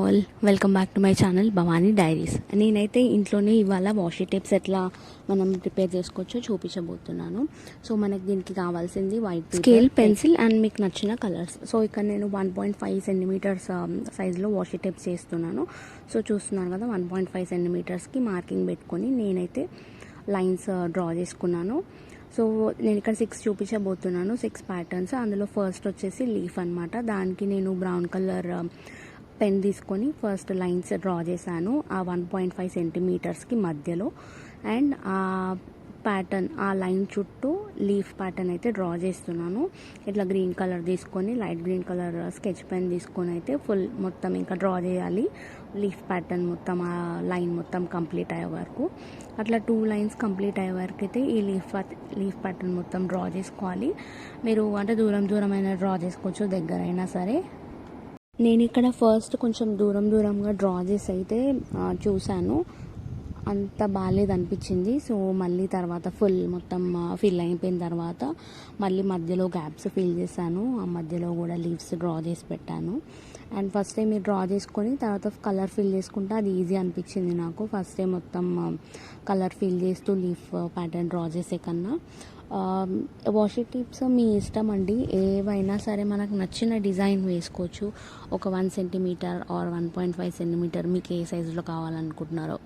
All, welcome back to my channel Bhavani diaries. నేనైతే ఇంట్లోనే ఇవాళ వాషీ టేప్స్ ఎట్లా మనం ప్రిపేర్ చేసుకోవచ్చో చూపించబోతున్నాను. సో మనకి దీనికి కావాల్సింది వైట్ స్కేల్ పెన్సిల్ అండ్ మీకు నచ్చిన కలర్స్. సో ఇక్కడ నేను 1.5 సెంటీమీటర్స్ సైజులో వాషీ టేప్స్ చేస్తున్నాను. సో చూస్తున్నాను కదా, 1.5 సెంటీమీటర్స్కి మార్కింగ్ పెట్టుకొని నేనైతే లైన్స్ డ్రా చేసుకున్నాను. సో నేను ఇక్కడ 6 చూపించబోతున్నాను, 6 ప్యాటర్న్స్. అందులో ఫస్ట్ వచ్చేసి లీఫ్ అనమాట. దానికి నేను బ్రౌన్ కలర్ పెన్ తీసుకొని ఫస్ట్ లైన్స్ డ్రా చేశాను ఆ 1.5 సెంటీమీటర్స్కి మధ్యలో. అండ్ ఆ ప్యాటర్న్, ఆ లైన్ చుట్టూ లీఫ్ ప్యాటర్న్ అయితే డ్రా చేస్తున్నాను. ఇట్లా గ్రీన్ కలర్ తీసుకొని, light green colour sketch pen తీసుకొని అయితే ఫుల్ మొత్తం ఇంకా డ్రా చేయాలి లీఫ్ ప్యాటర్న్ మొత్తం, ఆ లైన్ మొత్తం కంప్లీట్ అయ్యే వరకు. అట్లా 2 లైన్స్ కంప్లీట్ అయ్యే వరకు అయితే ఈ లీఫ్ ప్యాటర్న్ మొత్తం డ్రా చేసుకోవాలి. మీరు అంటే దూరంగా డ్రా చేసుకోవచ్చు, దగ్గరైనా సరే. నేను ఇక్కడ ఫస్ట్ కొంచెం దూరంగా డ్రా చేసి అయితే చూశాను, అంత బాగాలేదు అనిపించింది. సో మళ్ళీ తర్వాత ఫుల్ మొత్తం ఫిల్ అయిపోయిన తర్వాత మళ్ళీ మధ్యలో గ్యాప్స్ ఫిల్ చేశాను. ఆ మధ్యలో కూడా లీవ్స్ డ్రా చేసి పెట్టాను. అండ్ ఫస్ట్ టైం మీరు డ్రా చేసుకొని తర్వాత కలర్ ఫిల్ చేసుకుంటే అది ఈజీ అనిపించింది నాకు. ఫస్ట్ టైం మొత్తం కలర్ ఫిల్ చేస్తూ లీఫ్ ప్యాటర్న్ డ్రా చేసే కన్నా వాషీ టిప్స్ మీ ఇష్టం అండి. ఏవైనా సరే మనకు నచ్చిన డిజైన్ వేసుకోవచ్చు. ఒక 1 సెంటీమీటర్ ఆర్ 1.5 సెంటీమీటర్ మీకు ఏ సైజులో కావాలనుకుంటున్నారో.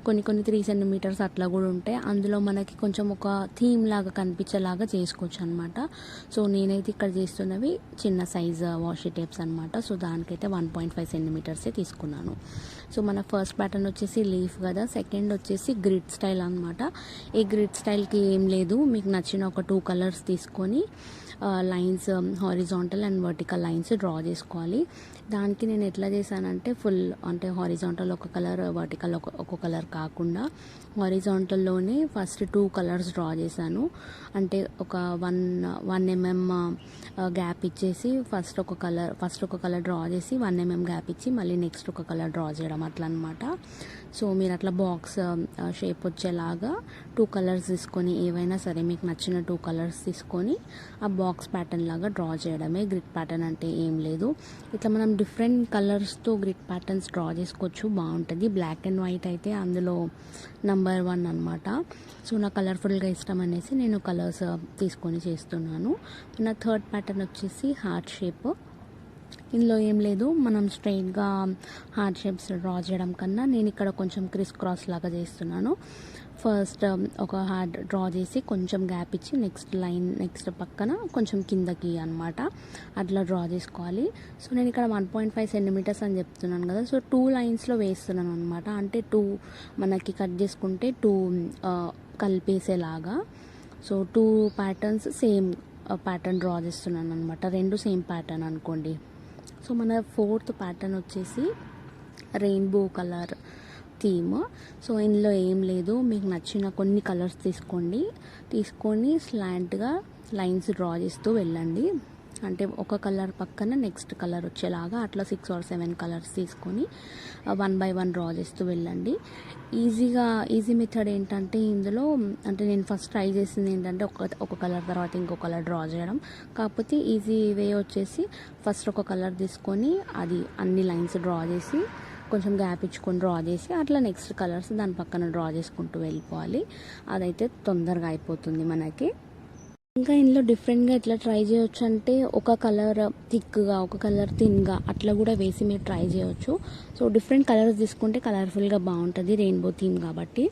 కొన్ని 3 సెంటీమీటర్స్ అట్లా కూడా ఉంటే అందులో మనకి కొంచెం ఒక థీమ్ లాగా కనిపించేలాగా చేసుకోవచ్చు అనమాట. సో నేనైతే ఇక్కడ చేస్తున్నవి చిన్న సైజ్ వాషీ టేప్స్ అనమాట. సో దానికైతే 1.5 సెంటీమీటర్సే తీసుకున్నాను. సో మన ఫస్ట్ ప్యాటర్న్ వచ్చేసి లీఫ్ కదా, సెకండ్ వచ్చేసి గ్రిడ్ స్టైల్ అనమాట. ఈ గ్రిడ్ స్టైల్కి ఏం లేదు, మీకు నచ్చిన ఒక 2 కలర్స్ తీసుకొని lines horizontal and vertical lines draw చేసుకోవాలి. దానికి నేను ఎట్లా చేశానంటే ఫుల్ అంటే హారిజాంటల్ ఒక కలర్, వర్టికల్ ఒక కలర్ కాకుండా హారిజాంటల్లోనే ఫస్ట్ 2 కలర్స్ డ్రా చేశాను. అంటే ఒక 1 mm గ్యాప్ ఇచ్చేసి ఫస్ట్ ఒక కలర్ డ్రా చేసి 1 mm గ్యాప్ ఇచ్చి మళ్ళీ నెక్స్ట్ ఒక కలర్ డ్రా చేయడం అట్లా అనమాట. సో మీరు అట్లా బాక్స్ షేప్ వచ్చేలాగా 2 కలర్స్ తీసుకొని, ఏవైనా సరే మీకు నచ్చిన 2 కలర్స్ తీసుకొని ఆ బాక్స్ ప్యాటర్న్ లాగా డ్రా చేయడమే. గ్రిడ్ ప్యాటర్న్ అంటే ఏం లేదు. ఇట్లా మనం డిఫరెంట్ కలర్స్తో గ్రిడ్ ప్యాటర్న్స్ డ్రా చేసుకోవచ్చు, బాగుంటుంది. బ్లాక్ అండ్ వైట్ అయితే అందులో నెంబర్ 1 అనమాట. సో నాకు కలర్ఫుల్గా ఇష్టం అనేసి నేను కలర్స్ తీసుకొని చేస్తున్నాను. నా థర్డ్ ప్యాటర్న్ వచ్చేసి హార్ట్ షేప్. ఇందులో ఏం లేదు, మనం స్ట్రైట్గా హార్ట్ షేప్స్ డ్రా చేయడం కన్నా నేను ఇక్కడ కొంచెం క్రిస్ క్రాస్ లాగా చేస్తున్నాను. ఫస్ట్ ఒక హార్ట్ డ్రా చేసి కొంచెం గ్యాప్ ఇచ్చి నెక్స్ట్ పక్కన కొంచెం కిందకి అనమాట అట్లా డ్రా చేసుకోవాలి. సో నేను ఇక్కడ 1.5 సెంటీమీటర్స్ అని చెప్తున్నాను కదా. సో 2 లైన్స్లో వేస్తున్నాను అనమాట. అంటే 2 మనకి కట్ చేసుకుంటే 2 కలిపేసేలాగా. So 2 patterns same pattern draw చేస్తున్నాను అనమాట. 2 సేమ్ ప్యాటర్న్ అనుకోండి. సో మన ఫోర్త్ ప్యాటర్న్ వచ్చేసి రెయిన్బో కలర్ థీమ్. సో ఇందులో ఏం లేదు, మీకు నచ్చిన కొన్ని కలర్స్ తీసుకొని స్లాంట్గా లైన్స్ డ్రా చేస్తూ వెళ్ళండి. అంటే ఒక కలర్ పక్కన నెక్స్ట్ కలర్ వచ్చేలాగా అట్లా 6 or 7 కలర్స్ తీసుకొని 1 by 1 డ్రా చేస్తూ వెళ్ళండి. ఈజీ మెథడ్ ఏంటంటే ఇందులో, అంటే నేను ఫస్ట్ ట్రై చేసింది ఏంటంటే ఒక కలర్ తర్వాత ఇంకో కలర్ డ్రా చేయడం. కాకపోతే ఈజీ వే వచ్చేసి ఫస్ట్ ఒక కలర్ తీసుకొని అది అన్ని లైన్స్ డ్రా చేసి కొంచెం గ్యాప్ ఇచ్చుకొని డ్రా చేసి అట్లా నెక్స్ట్ కలర్స్ దాని పక్కన డ్రా చేసుకుంటూ వెళ్ళిపోవాలి. అదైతే తొందరగా అయిపోతుంది మనకి. ఇంకా ఇందులో డిఫరెంట్గా ఎట్లా ట్రై చేయొచ్చు అంటే ఒక కలర్ థిక్గా, ఒక కలర్ థిన్గా అట్లా కూడా వేసి మీరు ట్రై చేయొచ్చు. సో డిఫరెంట్ కలర్స్ తీసుకుంటే కలర్ఫుల్గా బాగుంటుంది, రెయిన్బో థీమ్ కాబట్టి.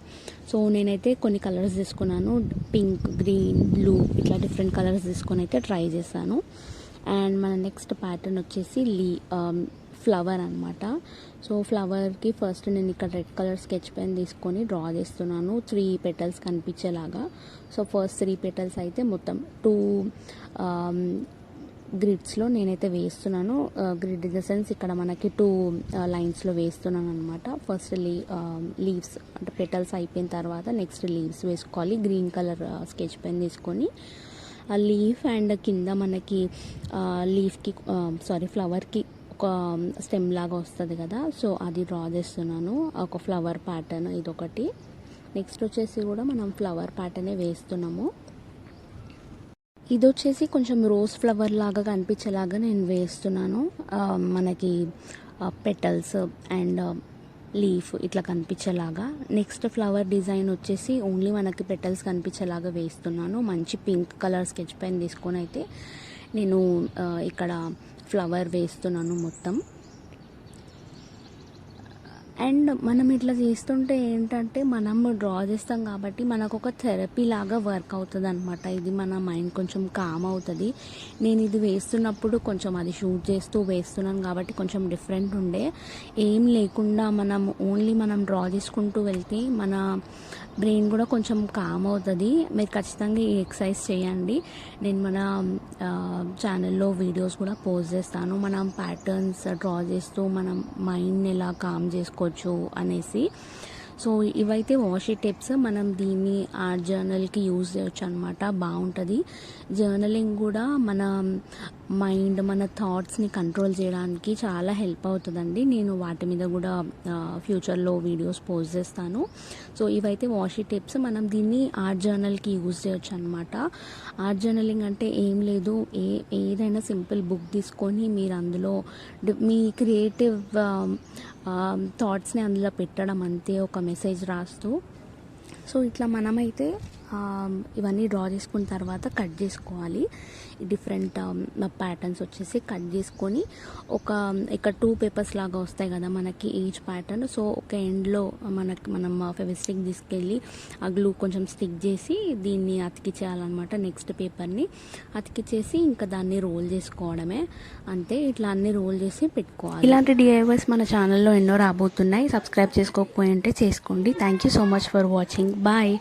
సో నేనైతే కొన్ని కలర్స్ తీసుకున్నాను, పింక్, గ్రీన్, బ్లూ, ఇట్లా డిఫరెంట్ కలర్స్ తీసుకొని అయితే ట్రై చేశాను. అండ్ మన నెక్స్ట్ ప్యాటర్న్ వచ్చేసి ఫ్లవర్ అనమాట. సో ఫ్లవర్కి ఫస్ట్ నేను ఇక్కడ రెడ్ కలర్ స్కెచ్ పెన్ తీసుకొని డ్రా చేస్తున్నాను 3 పెటల్స్ కనిపించేలాగా. సో ఫస్ట్ 3 పెటల్స్ అయితే మొత్తం 2 గ్రిడ్స్లో నేనైతే వేస్తున్నాను. గ్రిడ్ ఇన్ ద సెన్స్ ఇక్కడ మనకి 2 లైన్స్లో వేస్తున్నాను అనమాట. ఫస్ట్ లీవ్స్ అంటే పెటల్స్ అయిపోయిన తర్వాత నెక్స్ట్ లీవ్స్ వేసుకోవాలి. గ్రీన్ కలర్ స్కెచ్ పెన్ తీసుకొని ఆ లీఫ్ అండ్ కింద మనకి ఫ్లవర్కి ఒక స్టెమ్ లాగా వస్తుంది కదా, సో అది డ్రా చేస్తున్నాను. ఒక ఫ్లవర్ ప్యాటర్న్ ఇదొకటి. నెక్స్ట్ వచ్చేసి కూడా మనం ఫ్లవర్ ప్యాటర్నే వేస్తున్నాము. ఇది వచ్చేసి కొంచెం రోజ్ ఫ్లవర్ లాగా కనిపించేలాగా నేను వేస్తున్నాను. మనకి పెటల్స్ అండ్ లీఫ్ ఇట్లా కనిపించేలాగా. నెక్స్ట్ ఫ్లవర్ డిజైన్ వచ్చేసి ఓన్లీ మనకి పెటల్స్ కనిపించేలాగా వేస్తున్నాను. మంచి పింక్ కలర్ స్కెచ్ పెన్ తీసుకొని అయితే నేను ఇక్కడ ఫ్లవర్ వేస్తున్నాను మొత్తం. అండ్ మనం ఇట్లా చేస్తుంటే ఏంటంటే మనం డ్రా చేస్తాం కాబట్టి మనకు ఒక థెరపీ లాగా వర్క్ అవుతుంది అనమాట. ఇది మన మైండ్ కొంచెం కామ్ అవుతుంది. నేను ఇది వేస్తున్నప్పుడు కొంచెం అది షూట్ చేస్తూ వేస్తున్నాను కాబట్టి కొంచెం డిఫరెంట్ ఉండే. ఏం లేకుండా ఓన్లీ మనం డ్రా చేసుకుంటూ వెళ్తే మన బ్రెయిన్ కూడా కొంచెం కామ్ అవుతుంది. మీరు ఖచ్చితంగా ఈ ఎక్సర్సైజ్ చేయండి. నేను మన ఛానల్లో వీడియోస్ కూడా పోస్ట్ చేస్తాను. మనం ప్యాటర్న్స్ డ్రా చేస్తూ మనం మైండ్ని ఎలా కామ్ చేసుకోవచ్చు అనేసి. సో ఇవైతే వాషీ టిప్స్. మనం దీన్ని ఆర్ట్ జర్నల్కి యూజ్ చేయొచ్చు అనమాట. బాగుంటుంది. జర్నలింగ్ కూడా మన మైండ్, మన థాట్స్ని కంట్రోల్ చేయడానికి చాలా హెల్ప్ అవుతుందండి. నేను వాటి మీద కూడా ఫ్యూచర్లో వీడియోస్ పోస్ట్ చేస్తాను. సో ఇవైతే వాషీ టిప్స్. మనం దీన్ని ఆర్ట్ జర్నల్కి యూజ్ చేయొచ్చు అనమాట. ఆర్ట్ జర్నలింగ్ అంటే ఏం లేదు, ఏదైనా సింపుల్ బుక్ తీసుకొని మీరు అందులో మీ క్రియేటివ్ థాట్స్ని అందులో పెట్టడం అంతే, ఒక మెసేజ్ రాస్తూ. సో ఇట్లా మనమైతే ఇవన్నీ డ్రా చేసుకున్న తర్వాత కట్ చేసుకోవాలి. డిఫరెంట్ ప్యాటర్న్స్ వచ్చేసి కట్ చేసుకొని ఇక్కడ 2 పేపర్స్ లాగా వస్తాయి కదా మనకి ఈచ్ ప్యాటర్న్. సో ఒక ఎండ్లో మనం ఫెవిస్టిక్ తీసుకెళ్ళి ఆ గ్లూ కొంచెం స్టిక్ చేసి దీన్ని అతికించేయాలన్నమాట. నెక్స్ట్ పేపర్ని అతికిచ్చేసి ఇంకా దాన్ని రోల్ చేసుకోవడమే అంతే. ఇట్లా అన్ని రోల్ చేసి పెట్టుకోవాలి. ఇలాంటి DIYs మన ఛానల్లో ఎన్నో రాబోతున్నాయి. సబ్స్క్రైబ్ చేసుకోకపోయి ఉంటే చేసుకోండి. Thank you so much for watching. Bye.